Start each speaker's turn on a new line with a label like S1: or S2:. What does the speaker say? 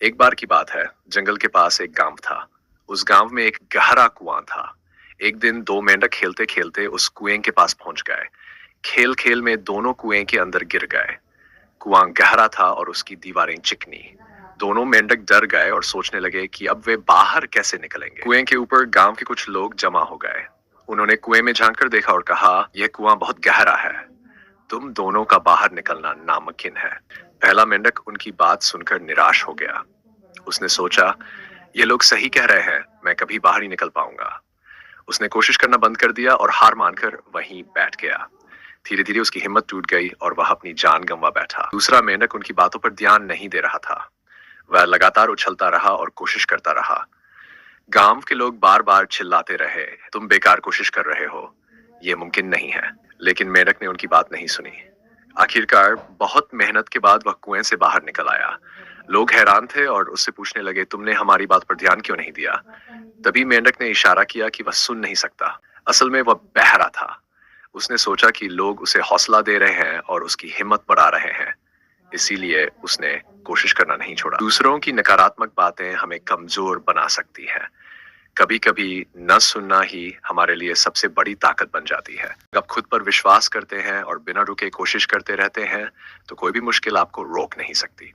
S1: एक बार की बात है, जंगल के पास एक गांव था। उस गांव में एक गहरा कुआं था। एक दिन दो मेंढक खेलते खेलते उस कुएं के पास पहुंच गए। खेल खेल में दोनों कुएं के अंदर गिर गए। कुआं गहरा था और उसकी दीवारें चिकनी। दोनों मेंढक डर गए और सोचने लगे कि अब वे बाहर कैसे निकलेंगे। कुएं के ऊपर गांव के कुछ लोग जमा हो गए। उन्होंने कुएं में झांककर देखा और कहा, यह कुआं बहुत गहरा है। तुम दोनों का बाहर निकलना नामुमकिन है। पहला मेंढक उनकी बात सुनकर निराश हो गया। उसने सोचा, ये लोग सही कह रहे हैं, मैं कभी बाहर ही निकल पाऊंगा। उसने कोशिश करना बंद कर दिया और हार मानकर वहीं बैठ गया। धीरे धीरे उसकी हिम्मत टूट गई और वह अपनी जान गंवा बैठा। दूसरा मेंढक उनकी बातों पर ध्यान नहीं दे रहा था। वह लगातार उछलता रहा और कोशिश करता रहा। गांव के लोग बार बार चिल्लाते रहे, तुम बेकार कोशिश कर रहे हो, ये मुमकिन नहीं है। लेकिन मेंढक ने उनकी बात नहीं सुनी। आखिरकार बहुत मेहनत के बाद वह कुएं से बाहर निकल आया। लोग हैरान थे और उससे पूछने लगे, तुमने हमारी बात पर ध्यान क्यों नहीं दिया? तभी मेंढक ने इशारा किया कि वह सुन नहीं सकता। असल में वह बहरा था। उसने सोचा कि लोग उसे हौसला दे रहे हैं और उसकी हिम्मत बढ़ा रहे हैं, इसीलिए उसने कोशिश करना नहीं छोड़ा। दूसरों की नकारात्मक बातें हमें कमजोर बना सकती हैं। कभी कभी न सुनना ही हमारे लिए सबसे बड़ी ताकत बन जाती है। अगर आप खुद पर विश्वास करते हैं और बिना रुके कोशिश करते रहते हैं, तो कोई भी मुश्किल आपको रोक नहीं सकती।